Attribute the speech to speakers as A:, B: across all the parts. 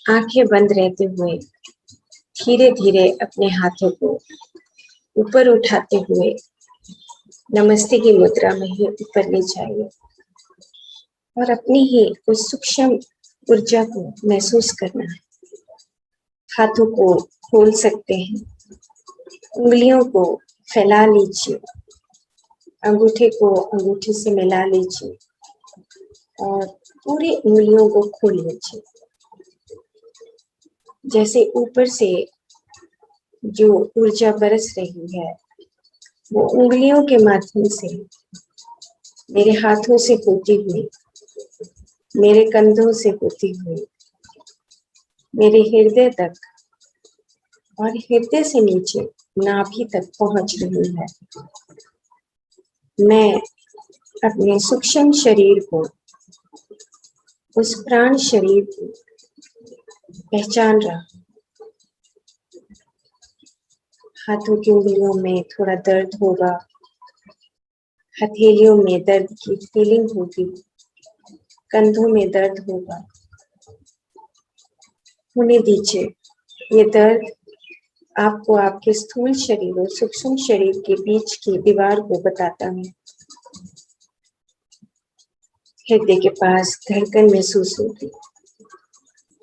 A: आंखें बंद रहते हुए धीरे धीरे अपने हाथों को ऊपर उठाते हुए नमस्ते की मुद्रा में ही ऊपर ले जाइए और अपनी ही उस सूक्ष्म ऊर्जा को महसूस करना है। हाथों को खोल सकते हैं, उंगलियों को फैला लीजिए, अंगूठे को अंगूठे से मिला लीजिए और पूरी उंगलियों को खोल लीजिए। जैसे ऊपर से जो ऊर्जा बरस रही है वो उंगलियों के माध्यम से मेरे हाथों से होती हुई, मेरे कंधों से होती हुई, मेरे हृदय तक और हृदय से नीचे नाभि तक पहुंच रही है। मैं अपने सूक्ष्म शरीर को, उस प्राण शरीर को पहचान रहा। हाथों की उंगलियों में थोड़ा दर्द होगा, हथेलियों में दर्द की फीलिंग होगी, कंधों में दर्द होगा। होने दीजिए। ये दर्द आपको आपके स्थूल शरीर और सूक्ष्म शरीर के बीच की दीवार को बताता है। हृदय के पास धड़कन महसूस होगी।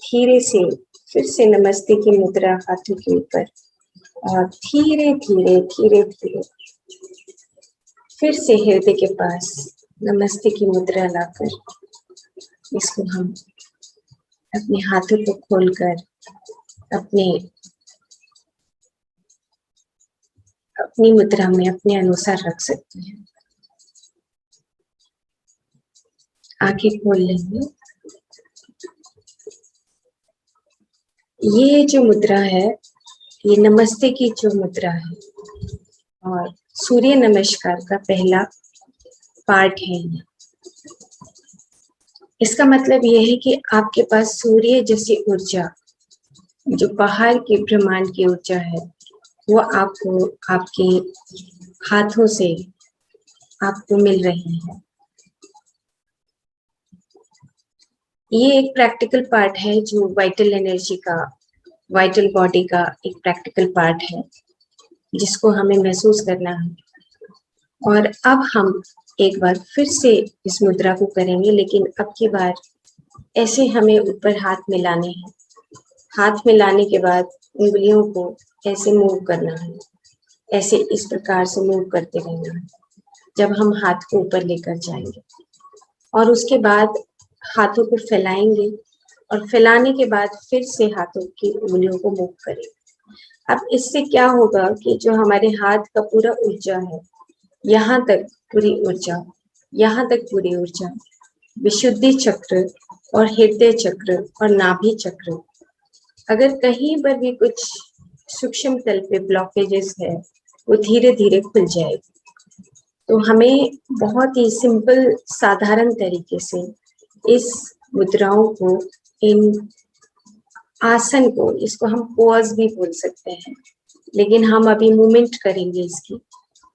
A: धीरे से फिर से नमस्ते की मुद्रा हाथों के ऊपर और धीरे धीरे धीरे धीरे फिर से हृदय के पास नमस्ते की मुद्रा लाकर इसको हम अपने हाथों को खोलकर अपनी मुद्रा में अपने अनुसार रख सकते हैं। आंखें खोल लेंगे। ये जो मुद्रा है, ये नमस्ते की जो मुद्रा है और सूर्य नमस्कार का पहला पार्ट है। इसका मतलब यह है कि आपके पास सूर्य जैसी ऊर्जा, जो बाहर के ब्रह्मांड की ऊर्जा है, वो आपको आपके हाथों से आपको मिल रही है। ये एक प्रैक्टिकल पार्ट है जो वाइटल एनर्जी का, वाइटल बॉडी का एक प्रैक्टिकल पार्ट है जिसको हमें महसूस करना है। और अब हम एक बार फिर से इस मुद्रा को करेंगे, लेकिन अब की बार ऐसे हमें ऊपर हाथ मिलाने हैं। हाथ मिलाने के बाद उंगलियों को ऐसे मूव करना है, ऐसे इस प्रकार से मूव करते रहना है जब हम हाथ को ऊपर लेकर जाएंगे। और उसके बाद हाथों को फैलाएंगे और फैलाने के बाद फिर से हाथों की उंगलियों को मूव करेंगे। अब इससे क्या होगा कि जो हमारे हाथ का पूरा ऊर्जा है, यहाँ तक पूरी ऊर्जा, यहाँ तक पूरी ऊर्जा, विशुद्धि चक्र और हृदय चक्र और नाभि चक्र, अगर कहीं पर भी कुछ सूक्ष्म तल पे ब्लॉकेजेस है, वो धीरे धीरे खुल जाएगी। तो हमें बहुत ही सिंपल साधारण तरीके से इस मुद्राओं को, इन आसन को, इसको हम पोज भी बोल सकते हैं, लेकिन हम अभी मूवमेंट करेंगे इसकी।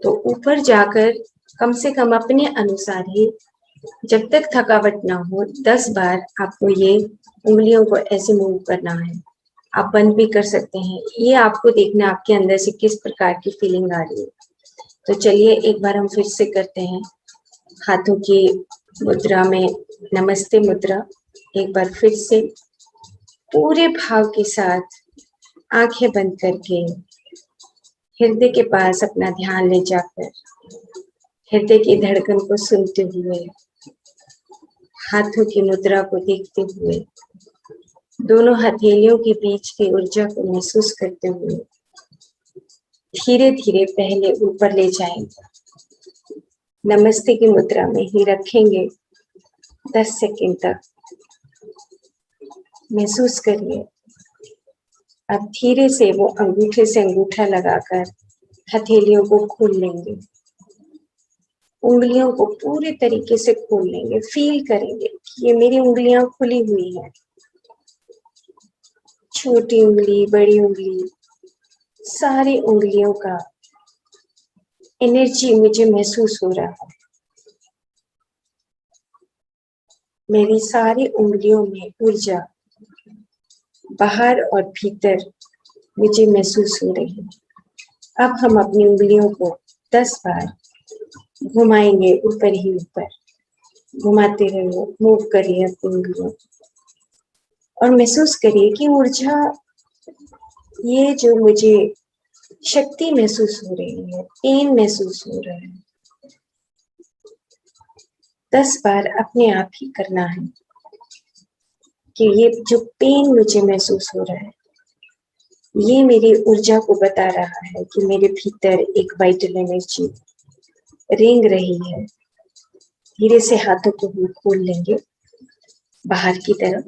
A: तो ऊपर जाकर कम से कम अपने अनुसार ही, जब तक थकावट ना हो, 10 बार आपको ये उंगलियों को ऐसे मूव करना है। आप बंद भी कर सकते हैं। ये आपको देखना आपके अंदर से किस प्रकार की फीलिंग आ रही है। तो चलिए एक बार हम फिर से करते हैं। हाथों की मुद्रा में नमस्ते मुद्रा, एक बार फिर से पूरे भाव के साथ आंखें बंद करके हृदय के पास अपना ध्यान ले जाकर हृदय की धड़कन को सुनते हुए, हाथों की मुद्रा को देखते हुए, दोनों हथेलियों के बीच की ऊर्जा को महसूस करते हुए धीरे धीरे पहले ऊपर ले जाएंगे। नमस्ते की मुद्रा में ही रखेंगे 10 सेकंड तक। महसूस करिए। अब धीरे से वो अंगूठे से अंगूठा लगाकर हथेलियों को खोल लेंगे, उंगलियों को पूरे तरीके से खोल लेंगे। फील करेंगे कि ये मेरी उंगलियां खुली हुई हैं। छोटी उंगली, बड़ी उंगली, सारी उंगलियों का एनर्जी मुझे महसूस हो रहा है। मेरी सारी उंगलियों में ऊर्जा बाहर और भीतर मुझे महसूस हो रही है। अब हम अपनी उंगलियों को 10 बार घुमाएंगे, ऊपर ही ऊपर घुमाते रहिए, मूव करिए अपनी उंगलियों और महसूस करिए कि ऊर्जा, ये जो मुझे शक्ति महसूस हो रही है, पेन महसूस हो रहा है, 10 बार अपने आप ही करना है कि ये जो पेन मुझे महसूस हो रहा है, ये मेरी ऊर्जा को बता रहा है कि मेरे भीतर एक वाइटल एनर्जी रेंग रही है। धीरे से हाथों को हम खोल लेंगे बाहर की तरफ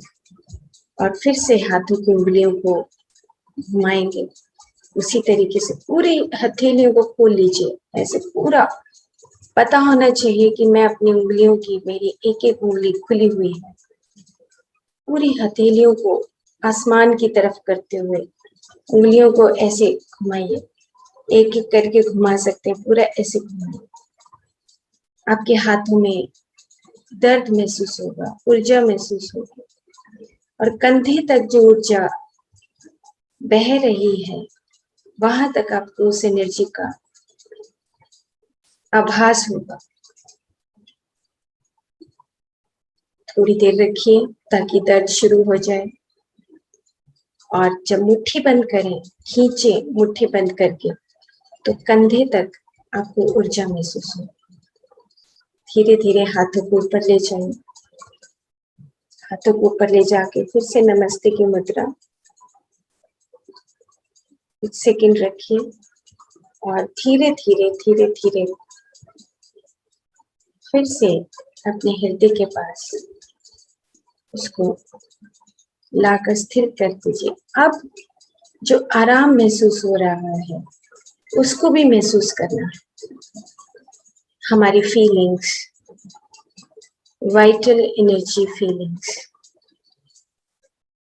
A: और फिर से हाथों की उंगलियों को घुमाएंगे। उसी तरीके से पूरी हथेलियों को खोल लीजिए, ऐसे पूरा पता होना चाहिए कि मैं अपनी उंगलियों की, मेरी एक एक उंगली खुली हुई है। पूरी हथेलियों को आसमान की तरफ करते हुए उंगलियों को ऐसे घुमाइए, एक एक करके घुमा सकते हैं, पूरा ऐसे घुमाइए। आपके हाथों में दर्द महसूस होगा, ऊर्जा महसूस होगी और कंधे तक जो ऊर्जा बह रही है वहां तक आपको उस एनर्जी का आभास होगा। थोड़ी देर रखिए ताकि दर्द शुरू हो जाए और जब मुट्ठी बंद करें, खींचे मुट्ठी बंद करके, तो कंधे तक आपको ऊर्जा महसूस हो। धीरे धीरे हाथों को ऊपर ले जाएं, हाथों को ऊपर ले जाके फिर से नमस्ते की मुद्रा, कुछ सेकंड रखिए और धीरे धीरे धीरे धीरे फिर से अपने हृदय के पास उसको लाकर स्थिर कर दीजिए। अब जो आराम महसूस हो रहा है उसको भी महसूस करना है। हमारी फीलिंग्स, वाइटल एनर्जी फीलिंग्स,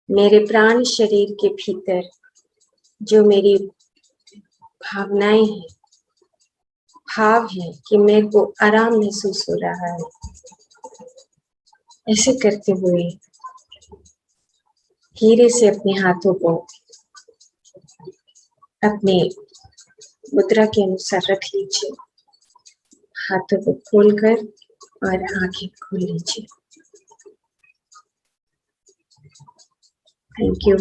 A: मेरे प्राण शरीर के भीतर जो मेरी भावनाएं हैं, भाव है कि मेरे को आराम महसूस हो रहा है। ऐसे करते हुए धीरे से अपने हाथों को अपने मुद्रा के अनुसार रख लीजिए, हाथों को खोलकर और आंखें खोल लीजिए। Thank you.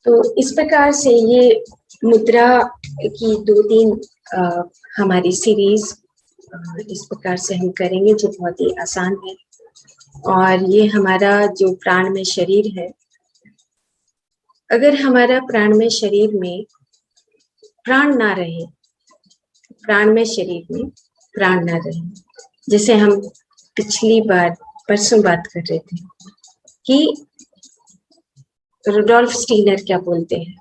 A: तो इस प्रकार से ये मुद्रा की 2-3 हमारी सीरीज इस प्रकार से हम करेंगे जो बहुत ही आसान है। और ये हमारा जो प्राणमय शरीर है, अगर हमारा प्राणमय शरीर में प्राण ना रहे, प्राणमय शरीर में प्राण ना रहे, जैसे हम पिछली बार परसों बात कर रहे थे कि रुडोल्फ स्टीनर क्या बोलते हैं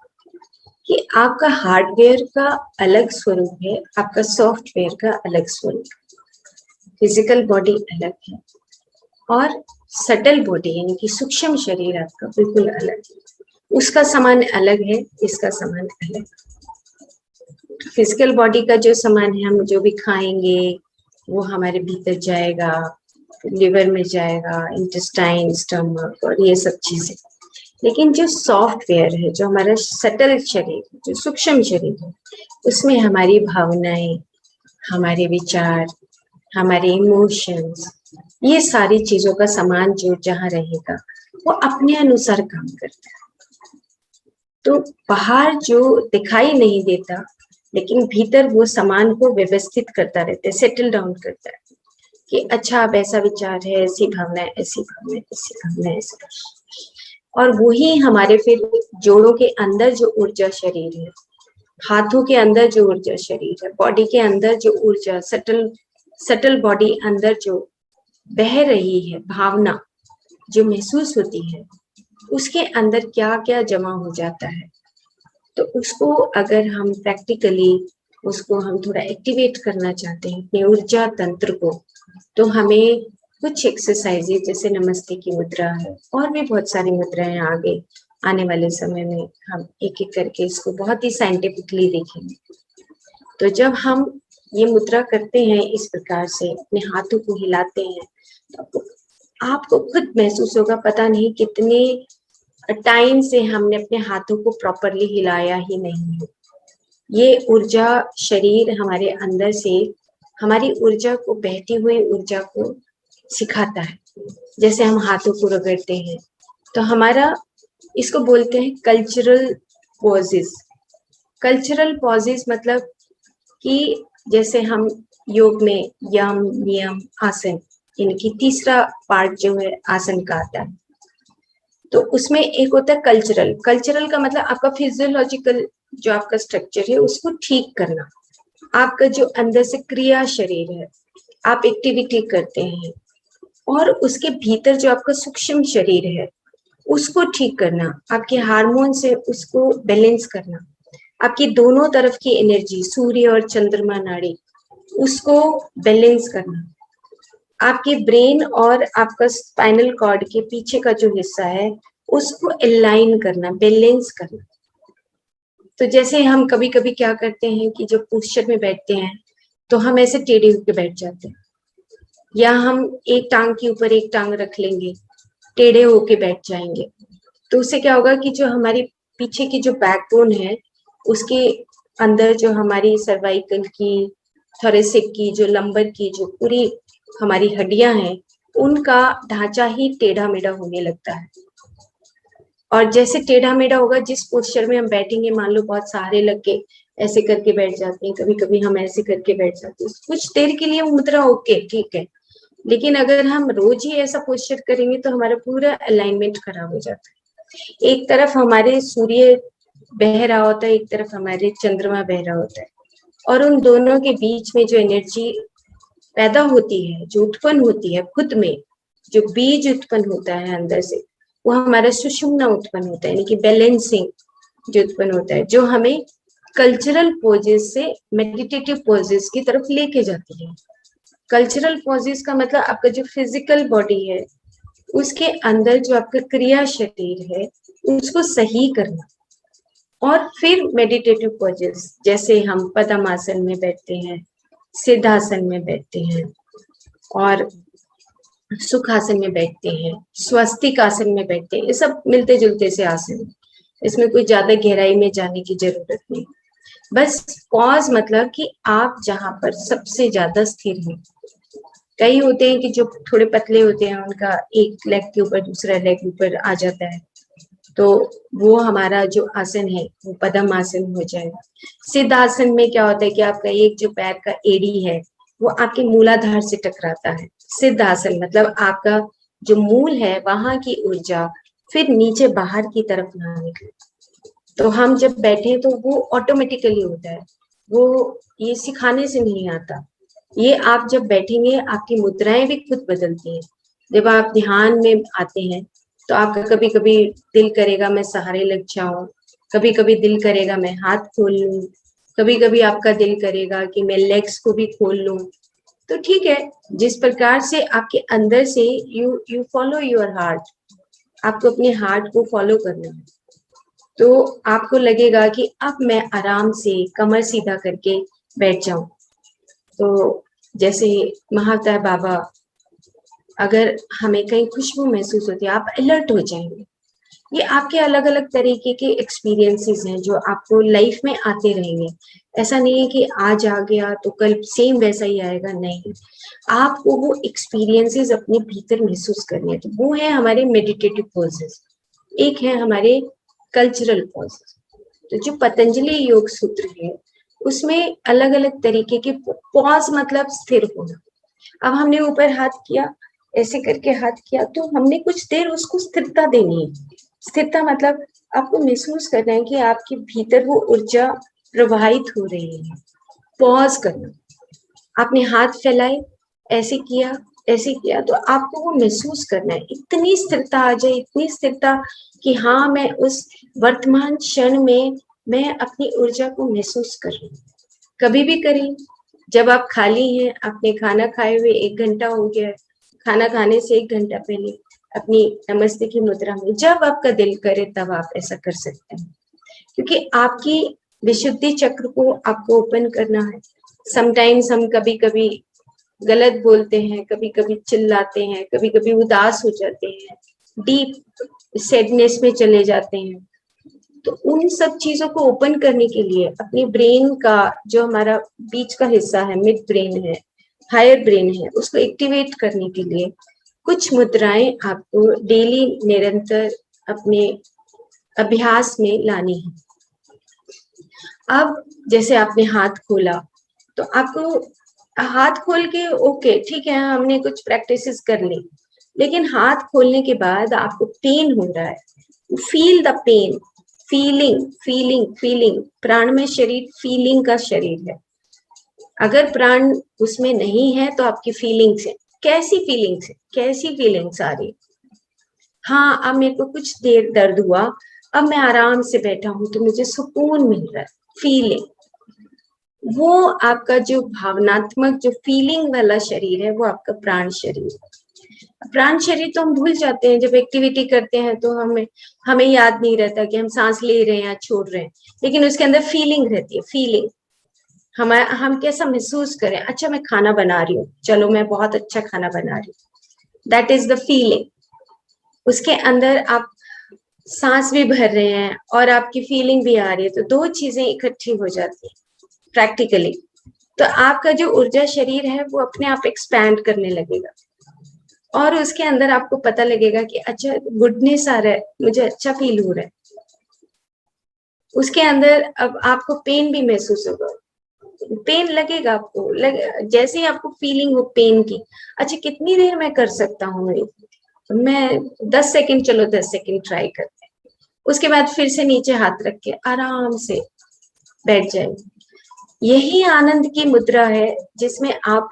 A: कि आपका हार्डवेयर का अलग स्वरूप है, आपका सॉफ्टवेयर का अलग स्वरूप। फिजिकल बॉडी अलग है और सटल बॉडी यानी कि सूक्ष्म शरीर आपका बिल्कुल अलग है। उसका सामान अलग है, इसका सामान अलग। फिजिकल बॉडी का जो सामान है, हम जो भी खाएंगे वो हमारे भीतर जाएगा, लिवर में जाएगा, इंटेस्टाइन, स्टमक और ये सब चीजें। लेकिन जो सॉफ्टवेयर है, जो हमारा सटल शरीर, जो सूक्ष्म शरीर है, उसमें हमारी भावनाएं, हमारे विचार, हमारे इमोशंस, ये सारी चीजों का सामान जो जहाँ रहेगा वो अपने अनुसार काम करता है। तो बाहर जो दिखाई नहीं देता लेकिन भीतर वो सामान को व्यवस्थित करता रहता है, सेटल डाउन करता है कि अच्छा अब ऐसा विचार है, ऐसी भावना है, ऐसी भावना है, ऐसी भावना है, ऐसी। और वही हमारे फिर जोड़ों के अंदर जो ऊर्जा शरीर है, हाथों के अंदर जो ऊर्जा शरीर है, बॉडी के अंदर जो ऊर्जा सटल बॉडी अंदर जो बह रही है, भावना जो महसूस होती है, उसके अंदर क्या क्या जमा हो जाता है। तो उसको अगर हम प्रैक्टिकली उसको हम थोड़ा एक्टिवेट करना चाहते हैं अपने ऊर्जा तंत्र को, तो हमें कुछ एक्सरसाइजेज जैसे नमस्ते की मुद्रा है और भी बहुत सारी मुद्राएं आगे आने वाले समय में हम एक एक करके इसको बहुत ही साइंटिफिकली देखेंगे। तो जब हम ये मुद्रा करते हैं इस प्रकार से, अपने हाथों को हिलाते हैं, तो आपको खुद महसूस होगा पता नहीं कितने टाइम से हमने अपने हाथों को प्रॉपरली हिलाया ही नहीं है। ये ऊर्जा शरीर हमारे अंदर से हमारी ऊर्जा को, बहती हुई ऊर्जा को सिखाता है। जैसे हम हाथों को रगड़ते हैं तो हमारा, इसको बोलते हैं कल्चरल पॉजेस। कल्चरल पॉजेस मतलब कि जैसे हम योग में यम, नियम, आसन, इनकी तीसरा पार्ट जो है आसन का आता है, तो उसमें एक होता है कल्चरल। कल्चरल का मतलब आपका फिजियोलॉजिकल जो आपका स्ट्रक्चर है उसको ठीक करना, आपका जो अंदर से क्रिया शरीर है, आप एक्टिविटी करते हैं, और उसके भीतर जो आपका सूक्ष्म शरीर है उसको ठीक करना, आपके हार्मोन से उसको बैलेंस करना, आपकी दोनों तरफ की एनर्जी, सूर्य और चंद्रमा नाड़ी, उसको बैलेंस करना, आपके ब्रेन और आपका स्पाइनल कॉर्ड के पीछे का जो हिस्सा है उसको अलाइन करना, बैलेंस करना। तो जैसे हम कभी कभी क्या करते हैं कि जब पोस्चर में बैठते हैं तो हम ऐसे टेढ़े होकर बैठ जाते हैं, या हम एक टांग के ऊपर एक टांग रख लेंगे, टेढ़े होके बैठ जाएंगे, तो उससे क्या होगा कि जो हमारी पीछे की जो बैकबोन है उसके अंदर जो हमारी सर्वाइकल की, थोरेसिक की, जो लंबर की, जो पूरी हमारी हड्डियां हैं, उनका ढांचा ही टेढ़ा मेढ़ा होने लगता है। और जैसे टेढ़ा मेढ़ा होगा, जिस पोस्चर में हम बैठेंगे, मान लो बहुत सहारे लग के ऐसे करके बैठ जाते हैं, कभी कभी हम ऐसे करके बैठ जाते हैं, कुछ देर के लिए मुद्रा ओके ठीक है, लेकिन अगर हम रोज ही ऐसा पोस्चर करेंगे तो हमारा पूरा अलाइनमेंट खराब हो जाता है। एक तरफ हमारे सूर्य बह रहा होता है, एक तरफ हमारे चंद्रमा बह रहा होता है, और उन दोनों के बीच में जो एनर्जी पैदा होती है, जो उत्पन्न होती है खुद में, जो बीज उत्पन्न होता है अंदर से, वो हमारा सुषुम्ना उत्पन्न होता है, यानी कि बैलेंसिंग जो उत्पन्न होता है, जो हमें कल्चरल पोजेस से मेडिटेटिव पोजेस की तरफ लेके जाती है। कल्चरल पोजेस का मतलब आपका जो फिजिकल बॉडी है उसके अंदर जो आपका क्रिया शरीर है उसको सही करना, और फिर मेडिटेटिव पोजेस, जैसे हम पद्मासन में बैठते हैं, सिद्धासन में बैठते हैं, और सुखासन में बैठते हैं, स्वस्तिक आसन में बैठते हैं, ये सब मिलते जुलते से आसन है, इसमें कोई ज्यादा गहराई में जाने की जरूरत नहीं। बस पॉज मतलब कि आप जहां पर सबसे ज्यादा स्थिर हैं। कई होते हैं कि जो थोड़े पतले होते हैं, उनका एक लेग के ऊपर दूसरा लेग ऊपर आ जाता है, तो वो हमारा जो आसन है वो पद्म आसन हो जाएगा। सिद्धासन में क्या होता है कि आपका एक जो पैर का एड़ी है वो आपके मूलाधार से टकराता है। सिद्धासन मतलब आपका जो मूल है वहां की ऊर्जा फिर नीचे बाहर की तरफ ना निकले। तो हम जब बैठे तो वो ऑटोमेटिकली होता है, वो ये सिखाने से नहीं आता। ये आप जब बैठेंगे आपकी मुद्राएं भी खुद बदलती हैं। जब आप ध्यान में आते हैं तो आपका कभी कभी दिल करेगा मैं सहारे लग जाऊं, कभी कभी दिल करेगा मैं हाथ खोल लूं, कभी कभी आपका दिल करेगा कि मैं लेग्स को भी खोल लूं। तो ठीक है, जिस प्रकार से आपके अंदर से यू फॉलो योर हार्ट, आपको अपने हार्ट को फॉलो करना है, तो आपको लगेगा कि अब मैं आराम से कमर सीधा करके बैठ जाऊं। तो जैसे महावतार बाबा, अगर हमें कहीं खुशबू महसूस होती है आप अलर्ट हो जाएंगे। ये आपके अलग अलग तरीके के एक्सपीरियंसेस हैं जो आपको लाइफ में आते रहेंगे। ऐसा नहीं है कि आज आ गया तो कल सेम वैसा ही आएगा, नहीं, आपको वो एक्सपीरियंसेस अपने भीतर महसूस करने हैं। तो वो है हमारे मेडिटेटिव पॉजेस, एक है हमारे कल्चरल पॉजेस। तो जो पतंजलि योग सूत्र है उसमें अलग अलग तरीके के पॉज मतलब स्थिर होना। अब हमने ऊपर हाथ किया, ऐसे करके हाथ किया, तो हमने कुछ देर उसको स्थिरता देनी है। स्थिरता मतलब आपको महसूस करना है कि आपके भीतर वो ऊर्जा प्रवाहित हो रही है। पॉज करना, आपने हाथ फैलाए, ऐसे किया, तो आपको वो महसूस करना है, इतनी स्थिरता आ जाए, इतनी स्थिरता कि हाँ मैं उस वर्तमान क्षण में मैं अपनी ऊर्जा को महसूस कर रही हूँ। कभी भी करें, जब आप खाली हैं, आपने खाना खाए हुए 1 घंटा हो गया, खाना खाने से 1 घंटा पहले अपनी नमस्ते की मुद्रा में जब आपका दिल करे तब आप ऐसा कर सकते हैं, क्योंकि आपकी विशुद्धि चक्र को आपको ओपन करना है। समटाइम्स हम कभी कभी गलत बोलते हैं, कभी कभी चिल्लाते हैं, कभी कभी उदास हो जाते हैं, डीप सैडनेस में चले जाते हैं। तो उन सब चीजों को ओपन करने के लिए अपनी ब्रेन का जो हमारा बीच का हिस्सा है, मिड ब्रेन है, हायर ब्रेन है, उसको एक्टिवेट करने के लिए कुछ मुद्राएं आपको डेली निरंतर अपने अभ्यास में लानी है। अब जैसे आपने हाथ खोला, तो आपको हाथ खोल के ओके ठीक है, हमने कुछ प्रैक्टिसेस कर ली, लेकिन हाथ खोलने के बाद आपको पेन हो रहा है, feel the pain, feeling feeling feeling. प्राण में शरीर फीलिंग का शरीर है। अगर प्राण उसमें नहीं है तो आपकी फीलिंग्स है। कैसी फीलिंग्स है, कैसी फीलिंग्स आ रही? हाँ, अब मेरे को कुछ देर दर्द हुआ, अब मैं आराम से बैठा हूं तो मुझे सुकून मिल रहा है, फीलिंग। वो आपका जो भावनात्मक जो फीलिंग वाला शरीर है, वो आपका प्राण शरीर है। प्राण शरीर तो हम भूल जाते हैं, जब एक्टिविटी करते हैं तो हमें याद नहीं रहता कि हम सांस ले रहे हैं या छोड़ रहे हैं, लेकिन उसके अंदर फीलिंग रहती है। फीलिंग हम कैसा महसूस करें, अच्छा मैं खाना बना रही हूँ, चलो मैं बहुत अच्छा खाना बना रही हूँ, दैट इज द फीलिंग। उसके अंदर आप सांस भी भर रहे हैं और आपकी फीलिंग भी आ रही है, तो दो चीजें इकट्ठी हो जाती है प्रैक्टिकली। तो आपका जो ऊर्जा शरीर है वो अपने आप एक्सपैंड करने लगेगा, और उसके अंदर आपको पता लगेगा कि अच्छा गुडनेस आ रहा है, मुझे अच्छा फील हो रहा है। उसके अंदर अब आपको पेन भी महसूस होगा, पेन लगेगा आपको, जैसे ही आपको फीलिंग हो पेन की, अच्छा कितनी देर मैं कर सकता हूँ, मैं 10 सेकंड, चलो 10 सेकंड ट्राई करते हैं। उसके बाद फिर से नीचे हाथ रख के आराम से बैठ जाए। यही आनंद की मुद्रा है, जिसमें आप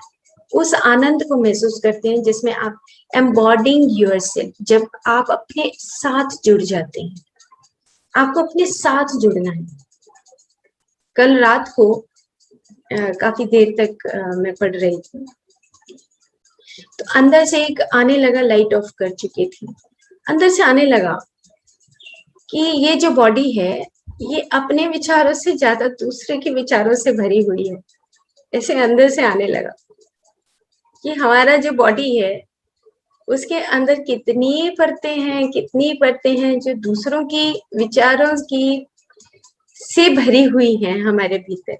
A: उस आनंद को महसूस करते हैं, जिसमें आप एम्बॉडिंग योरसेल्फ, जब आप अपने साथ जुड़ जाते हैं। आपको अपने साथ जुड़ना है। कल रात को काफी देर तक मैं पढ़ रही थी, तो अंदर से एक आने लगा, लाइट ऑफ कर चुकी थी, अंदर से आने लगा कि ये जो बॉडी है, ये अपने विचारों से ज्यादा दूसरे के विचारों से भरी हुई है। ऐसे अंदर से आने लगा कि हमारा जो बॉडी है, उसके अंदर कितनी परतें हैं जो दूसरों की विचारों की से भरी हुई हैं हमारे भीतर।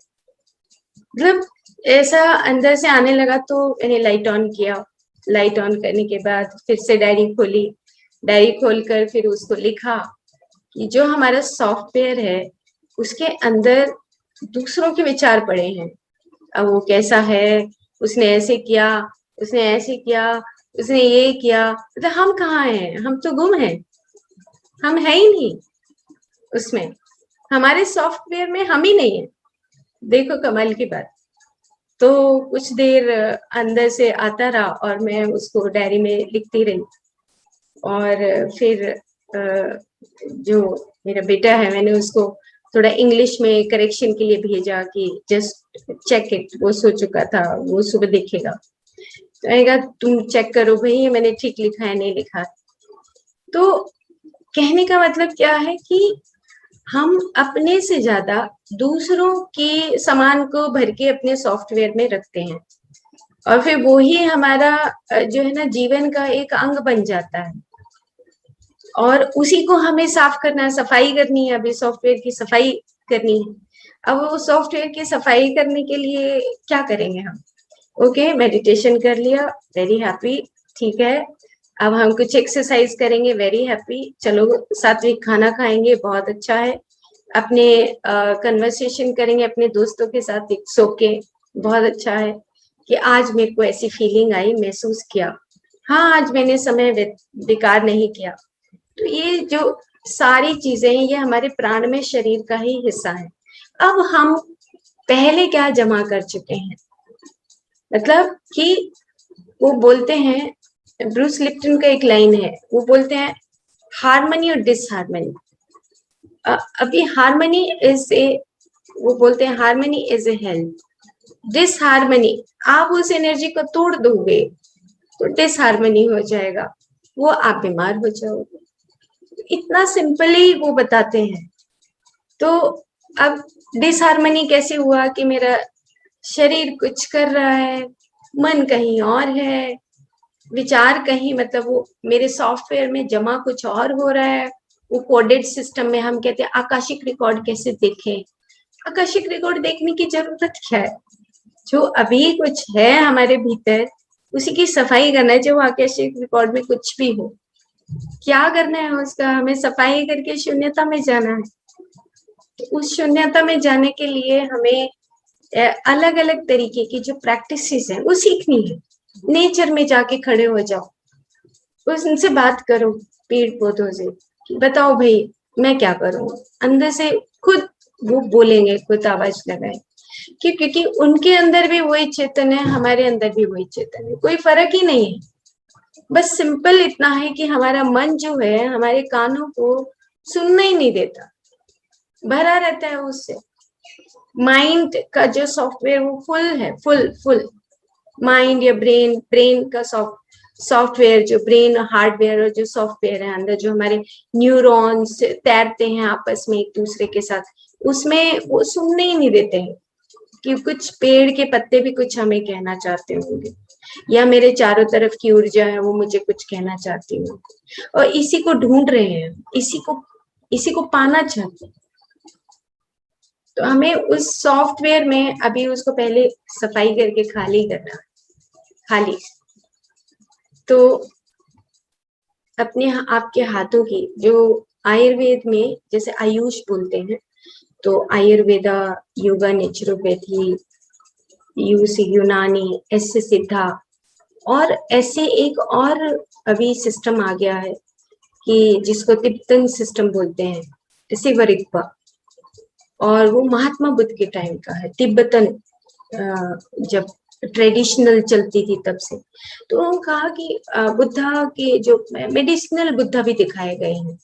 A: मतलब ऐसा अंदर से आने लगा, तो मैंने लाइट ऑन किया। लाइट ऑन करने के बाद फिर से डायरी खोली, डायरी खोलकर फिर उसको लिखा कि जो हमारा सॉफ्टवेयर है, उसके अंदर दूसरों के विचार पड़े हैं। अब वो कैसा है, उसने ऐसे किया, उसने ऐसे किया, उसने ये किया, मतलब हम कहाँ हैं, हम तो गुम हैं, हम है ही नहीं उसमें, हमारे सॉफ्टवेयर में हम ही नहीं है। देखो कमाल की बात। तो कुछ देर अंदर से आता रहा और मैं उसको डायरी में लिखती रही, और फिर जो मेरा बेटा है, मैंने उसको थोड़ा इंग्लिश में करेक्शन के लिए भेजा कि जस्ट चेक इट। वो सो चुका था, वो सुबह देखेगा, तो तुम चेक करो भाई ये मैंने ठीक लिखा है नहीं लिखा। तो कहने का मतलब क्या है कि हम अपने से ज्यादा दूसरों के सामान को भर के अपने सॉफ्टवेयर में रखते हैं, और फिर वो ही हमारा जो है ना जीवन का एक अंग बन जाता है, और उसी को हमें साफ करना है, सफाई करनी है। अभी सॉफ्टवेयर की सफाई करनी है। अब वो सॉफ्टवेयर की सफाई करने के लिए क्या करेंगे हम? ओके, मेडिटेशन कर लिया, वेरी हैप्पी, ठीक है। अब हम कुछ एक्सरसाइज करेंगे, वेरी हैप्पी, चलो सात्विक खाना खाएंगे, बहुत अच्छा है। अपने कन्वर्सेशन करेंगे अपने दोस्तों के साथ सो के, बहुत अच्छा है कि आज मेरे को ऐसी फीलिंग आई, महसूस किया, हाँ आज मैंने समय बेकार नहीं किया। तो ये जो सारी चीजें हैं, ये हमारे प्राण में शरीर का ही हिस्सा है। अब हम पहले क्या जमा कर चुके हैं, मतलब कि वो बोलते हैं, ब्रूस लिप्टन का एक लाइन है, वो बोलते हैं हार्मनी और डिसहार्मनी। अभी हार्मनी इज ए, वो बोलते हैं harmony is a health, disharmony आप उस एनर्जी को तोड़ दोगे तो डिसहार्मनी हो जाएगा, वो आप बीमार हो जाओगे। इतना सिंपली वो बताते हैं। तो अब डिसहार्मनी कैसे हुआ कि मेरा शरीर कुछ कर रहा है, मन कहीं और है, विचार कहीं, मतलब वो मेरे सॉफ्टवेयर में जमा कुछ और हो रहा है। वो कोडेड सिस्टम में हम कहते हैं आकाशिक रिकॉर्ड कैसे देखें। आकाशिक रिकॉर्ड देखने की जरूरत क्या है? जो अभी कुछ है हमारे भीतर, उसी की सफाई करना है। जो आकाशिक रिकॉर्ड में कुछ भी हो, क्या करना है उसका? हमें सफाई करके शून्यता में जाना है। तो उस शून्यता में जाने के लिए हमें अलग अलग तरीके की जो प्रैक्टिसेस है वो सीखनी है। नेचर में जाके खड़े हो जाओ, उनसे बात करो, पेड़ पौधों से, बताओ भाई मैं क्या करूं। अंदर से खुद वो बोलेंगे, खुद आवाज लगाए, क्योंकि उनके अंदर भी वही चेतन है, हमारे अंदर भी वही चेतन है, कोई फर्क ही नहीं है। बस सिंपल इतना है कि हमारा मन जो है हमारे कानों को सुनना ही नहीं देता, भरा रहता है उससे। माइंड का जो सॉफ्टवेयर वो फुल है, फुल माइंड या ब्रेन का सॉफ्टवेयर, जो ब्रेन हार्डवेयर और जो सॉफ्टवेयर है अंदर, जो हमारे न्यूरॉन्स तैरते हैं आपस में एक दूसरे के साथ, उसमें वो सुनने ही नहीं देते हैं कि कुछ पेड़ के पत्ते भी कुछ हमें कहना चाहते होंगे, या मेरे चारों तरफ की ऊर्जा है वो मुझे कुछ कहना चाहती हूँ, और इसी को ढूंढ रहे हैं, इसी को पाना चाहते हैं। तो हमें उस सॉफ्टवेयर में अभी उसको पहले सफाई करके खाली करना, खाली। तो अपने आपके हाथों की, जो आयुर्वेद में जैसे आयुष बोलते हैं, तो आयुर्वेदा, योगा, नेचुरोपैथी, यूनानी, ऐसे सिद्धा, और ऐसे एक और अभी सिस्टम आ गया है कि जिसको तिब्बतन सिस्टम बोलते हैं, सिवरिकपा, और वो महात्मा बुद्ध के टाइम का है। तिब्बतन जब ट्रेडिशनल चलती थी तब से, तो उन्होंने कहा कि बुद्धा के जो मेडिसिनल बुद्धा भी दिखाए गए हैं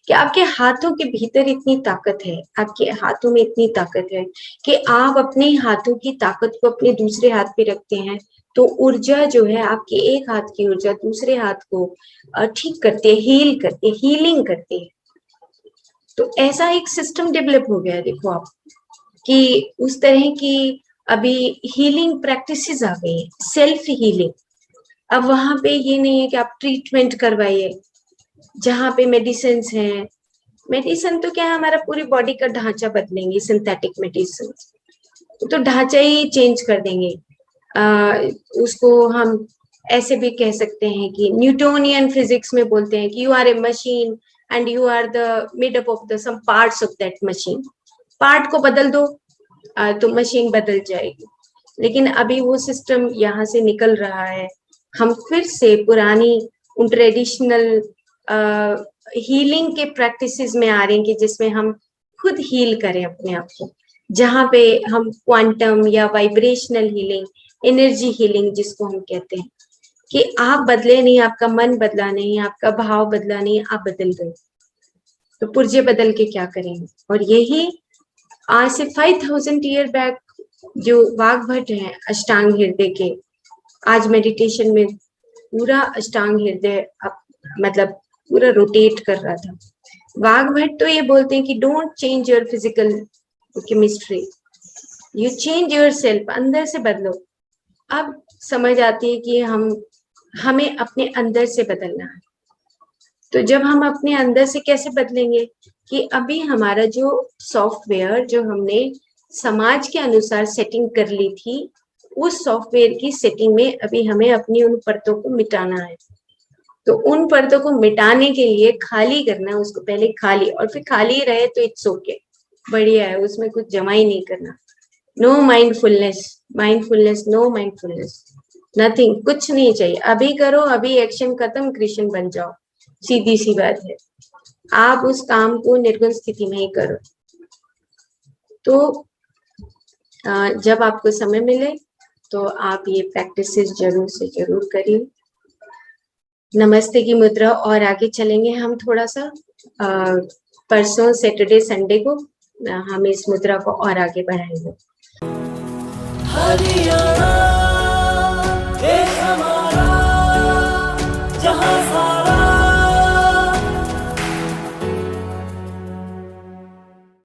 A: कि आपके हाथों के भीतर इतनी ताकत है, आपके हाथों में इतनी ताकत है कि आप अपने हाथों की ताकत को अपने दूसरे हाथ पे रखते हैं, तो ऊर्जा जो है आपके एक हाथ की ऊर्जा दूसरे हाथ को ठीक करती है, हील करती है, हीलिंग करती है। तो ऐसा एक सिस्टम डेवलप हो गया, देखो आप, कि उस तरह की अभी हीलिंग प्रैक्टिसेस आ गई है, सेल्फ हीलिंग। अब वहां पे ये नहीं है कि आप ट्रीटमेंट करवाइए, जहाँ पे मेडिसिन है, मेडिसिन तो क्या है, हमारा पूरी बॉडी का ढांचा बदलेंगे, सिंथेटिक मेडिसिन तो ढांचा ही चेंज कर देंगे। उसको हम ऐसे भी कह सकते हैं कि न्यूटोनियन फिजिक्स में बोलते हैं कि you are a machine and you are the made up of the some parts of that machine. Part को बदल दो तो मशीन बदल जाएगी। लेकिन अभी वो सिस्टम यहाँ से निकल रहा है, हम फिर से पुरानी उन ट्रेडिशनल हीलिंग के प्रैक्टिसेस में आ रहे हैं कि जिसमें हम खुद हील करें अपने आप को, जहाँ पे हम क्वांटम या वाइब्रेशनल हीलिंग, एनर्जी हीलिंग जिसको हम कहते हैं, कि आप बदले नहीं, आपका मन बदला नहीं, आपका भाव बदला नहीं, आप बदल गए, तो पुर्जे बदल के क्या करेंगे। और यही आज से 5000 ईयर बैक जो वाघभट्ट हैं अष्टांग हृदय के, आज मेडिटेशन में पूरा अष्टांग हृदय मतलब पूरा रोटेट कर रहा था। वाघभट्ट तो ये बोलते हैं कि don't change your physical chemistry, you change your self, अंदर से बदलो। अब समझ आती है कि हमें अपने अंदर से बदलना है। तो जब हम अपने अंदर से कैसे बदलेंगे, कि अभी हमारा जो सॉफ्टवेयर जो हमने समाज के अनुसार सेटिंग कर ली थी, उस सॉफ्टवेयर की सेटिंग में अभी हमें अपनी उन परतों को मिटाना है। तो उन परतों को मिटाने के लिए खाली करना है उसको, पहले खाली, और फिर खाली रहे तो इट्स ओके, बढ़िया है, उसमें कुछ जमा ही नहीं करना। No mindfulness, mindfulness, no mindfulness, nothing, कुछ नहीं चाहिए। अभी करो, अभी एक्शन खत्म, कृष्ण बन जाओ, सीधी सी बात है। आप उस काम को निर्गुण स्थिति में ही करो। तो जब आपको समय मिले तो आप ये प्रैक्टिसेस जरूर से जरूर करिए। नमस्ते की मुद्रा और आगे चलेंगे हम थोड़ा सा, परसों सैटरडे संडे को हम इस मुद्रा को और आगे बढ़ाएंगे।